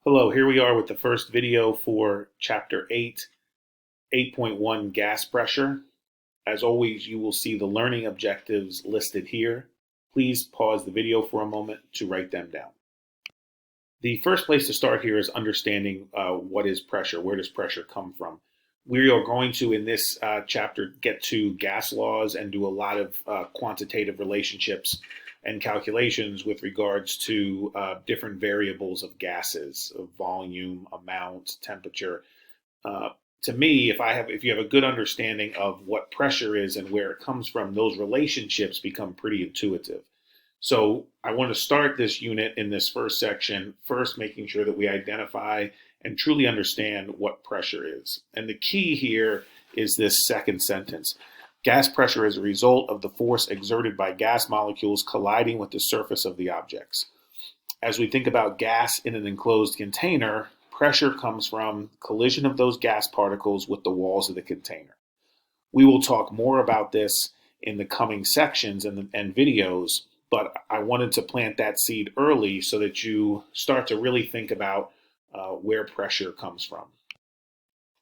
Hello, here we are with the first video for Chapter 8, 8.1 Gas Pressure. As always, you will see the learning objectives listed here. Please pause the video for a moment to write them down. The first place to start here is understanding what is pressure, where does pressure come from. We are going to, in this chapter, get to gas laws and do a lot of quantitative relationships and calculations with regards to different variables of gases, of volume, amount, temperature. To me, if you have a good understanding of what pressure is and where it comes from, those relationships become pretty intuitive. So I want to start this unit in this first section, first making sure that we identify and truly understand what pressure is. And the key here is this second sentence. Gas pressure is a result of the force exerted by gas molecules colliding with the surface of the objects. As we think about gas in an enclosed container, pressure comes from collision of those gas particles with the walls of the container. We will talk more about this in the coming sections and videos, but I wanted to plant that seed early so that you start to really think about where pressure comes from.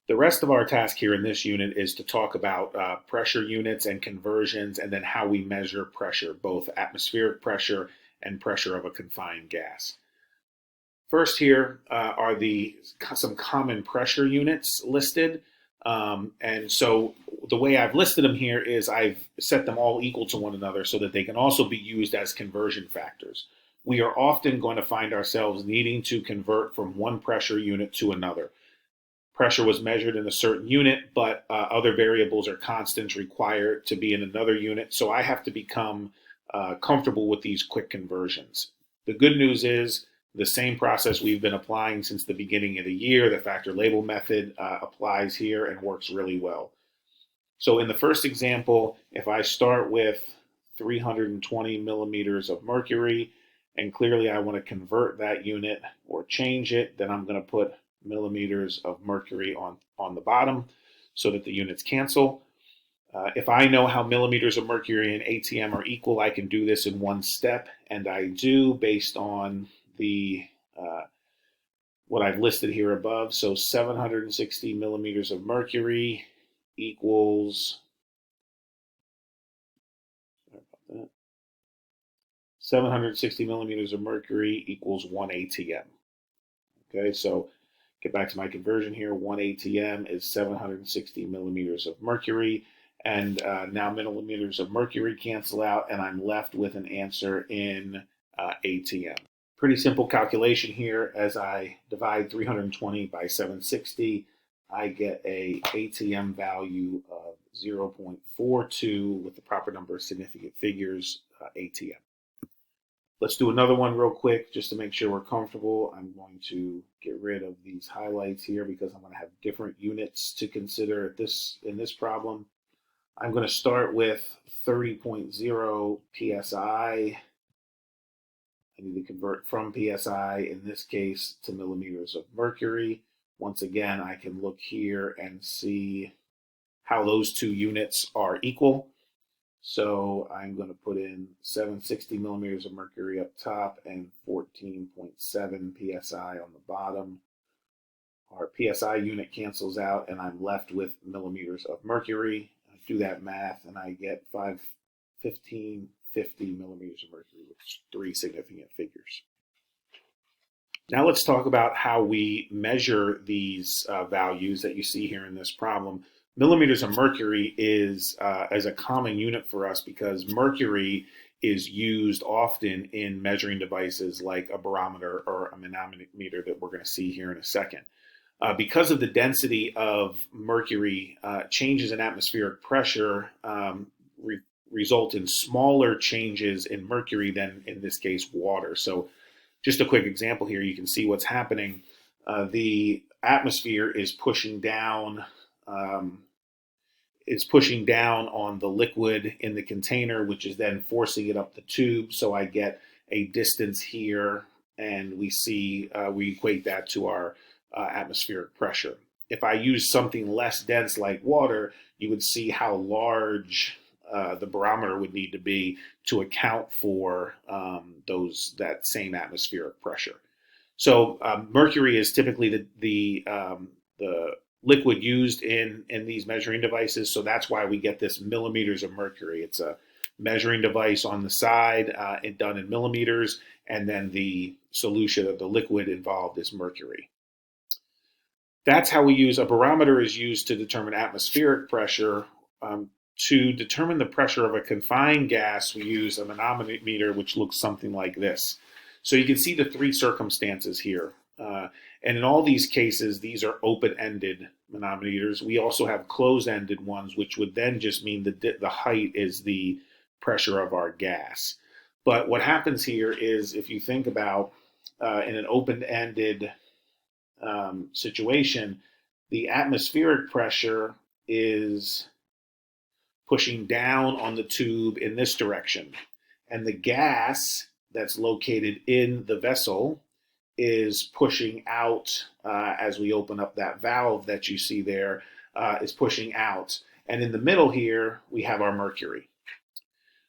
The rest of our task here in this unit is to talk about pressure units and conversions, and then how we measure pressure, both atmospheric pressure and pressure of a confined gas. First here are some common pressure units listed. And so the way I've listed them here is I've set them all equal to one another so that they can also be used as conversion factors. We are often going to find ourselves needing to convert from one pressure unit to another. Pressure was measured in a certain unit, but other variables or constants required to be in another unit. So I have to become comfortable with these quick conversions. The good news is the same process we've been applying since the beginning of the year, the factor label method, applies here and works really well. So in the first example, if I start with 320 millimeters of mercury, and clearly I want to convert that unit or change it, then I'm going to put millimeters of mercury on the bottom so that the units cancel. If I know how millimeters of mercury and ATM are equal, I can do this in one step, and I do based on the what I've listed here above. So 760 millimeters of mercury equals 760 millimeters of mercury equals 1 ATM. Okay, so get back to my conversion here. 1 ATM is 760 millimeters of mercury. And now millimeters of mercury cancel out, and I'm left with an answer in ATM. Pretty simple calculation here. As I divide 320 by 760, I get a ATM value of 0.42 with the proper number of significant figures, ATM. Let's do another one real quick just to make sure we're comfortable. I'm going to get rid of these highlights here because I'm going to have different units to consider in this problem. I'm going to start with 30.0 psi. I need to convert from psi, in this case, to millimeters of mercury. Once again, I can look here and see how those two units are equal. So I'm going to put in 760 millimeters of mercury up top and 14.7 psi on the bottom. Our psi unit cancels out, and I'm left with millimeters of mercury. I do that math, and I get 1550 millimeters of mercury, with 3 significant figures. Now let's talk about how we measure these values that you see here in this problem. Millimeters of mercury is a common unit for us because mercury is used often in measuring devices like a barometer or a manometer that we're going to see here in a second. Because of the density of mercury, changes in atmospheric pressure result in smaller changes in mercury than, in this case, water. So just a quick example here, you can see what's happening. The atmosphere is pushing down on the liquid in the container, which is then forcing it up the tube. So I get a distance here, and we equate that to our atmospheric pressure. If I use something less dense like water, you would see how large the barometer would need to be to account for that same atmospheric pressure. So mercury is typically the liquid used in these measuring devices. So that's why we get this millimeters of mercury. It's a measuring device on the side, done in millimeters, and then the solution of the liquid involved is mercury. That's how we use a barometer is used to determine atmospheric pressure. To determine the pressure of a confined gas, we use a manometer, which looks something like this. So you can see the three circumstances here. And in all these cases, these are open-ended manometers. We also have closed-ended ones, which would then just mean the height is the pressure of our gas. But what happens here is, if you think about in an open-ended situation, the atmospheric pressure is pushing down on the tube in this direction. And the gas that's located in the vessel is pushing out as we open up that valve that you see there, is pushing out. And in the middle here, we have our mercury.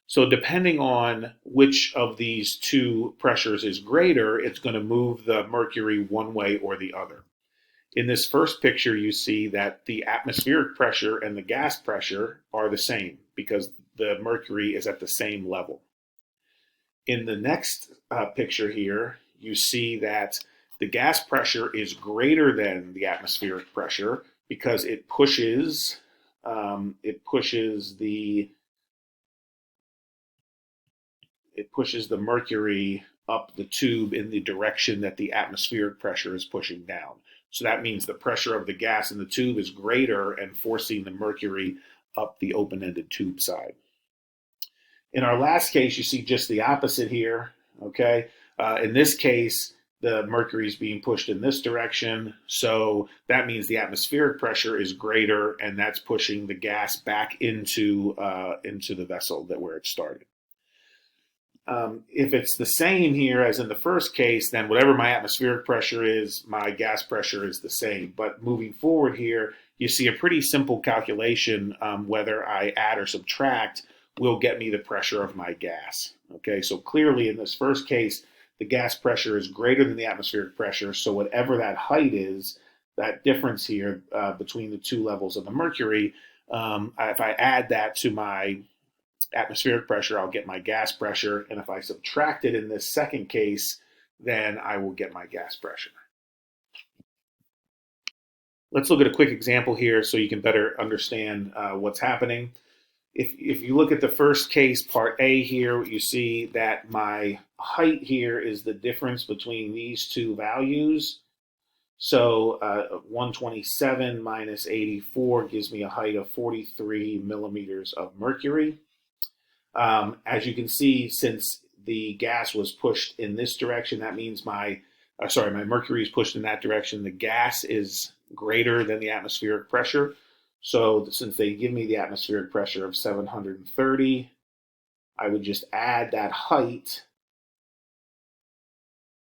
So depending on which of these two pressures is greater, it's going to move the mercury one way or the other. In this first picture, you see that the atmospheric pressure and the gas pressure are the same because the mercury is at the same level. In the next picture here, you see that the gas pressure is greater than the atmospheric pressure because it pushes the mercury up the tube in the direction that the atmospheric pressure is pushing down. So that means the pressure of the gas in the tube is greater and forcing the mercury up the open-ended tube side. In our last case, you see just the opposite here, okay? In this case, the mercury is being pushed in this direction, so that means the atmospheric pressure is greater, and that's pushing the gas back into the vessel where it started. If it's the same here as in the first case, then whatever my atmospheric pressure is, my gas pressure is the same. But moving forward here, you see a pretty simple calculation, whether I add or subtract will get me the pressure of my gas. Okay, so clearly in this first case, the gas pressure is greater than the atmospheric pressure, so whatever that height is, that difference here between the two levels of the mercury, if I add that to my atmospheric pressure, I'll get my gas pressure, and if I subtract it in this second case, then I will get my gas pressure. Let's look at a quick example here so you can better understand what's happening. If you look at the first case, part A here, you see that my height here is the difference between these two values. So 127 minus 84 gives me a height of 43 millimeters of mercury. As you can see, since the gas was pushed in this direction, that means my mercury is pushed in that direction. The gas is greater than the atmospheric pressure. So since they give me the atmospheric pressure of 730, I would just add that height,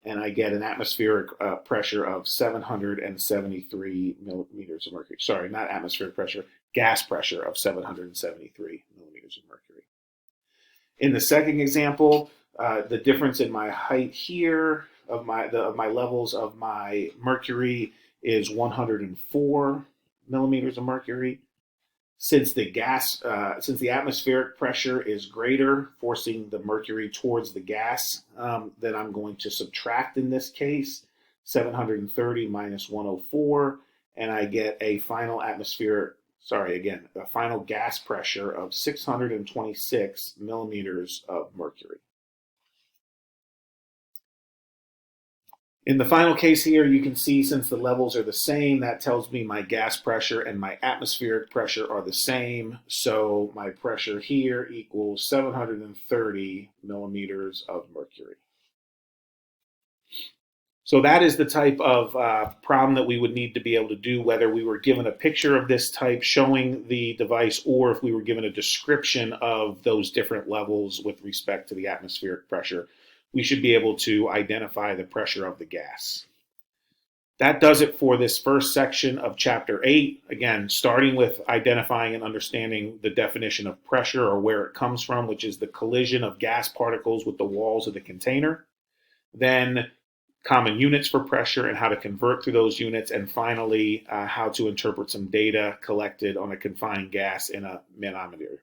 and I get an atmospheric pressure of 773 millimeters of mercury. Sorry, not atmospheric pressure, gas pressure of 773 millimeters of mercury. In the second example, the difference in my height here of my levels of my mercury is 104 millimeters of mercury. Since the atmospheric pressure is greater, forcing the mercury towards the gas, then I'm going to subtract in this case 730 minus 104, and I get a final final gas pressure of 626 millimeters of mercury. In the final case here, you can see since the levels are the same, that tells me my gas pressure and my atmospheric pressure are the same. So my pressure here equals 730 millimeters of mercury. So that is the type of problem that we would need to be able to do, whether we were given a picture of this type showing the device or if we were given a description of those different levels with respect to the atmospheric pressure. We should be able to identify the pressure of the gas. That does it for this first section of Chapter 8. Again, starting with identifying and understanding the definition of pressure or where it comes from, which is the collision of gas particles with the walls of the container. Then common units for pressure and how to convert through those units, and finally, how to interpret some data collected on a confined gas in a manometer.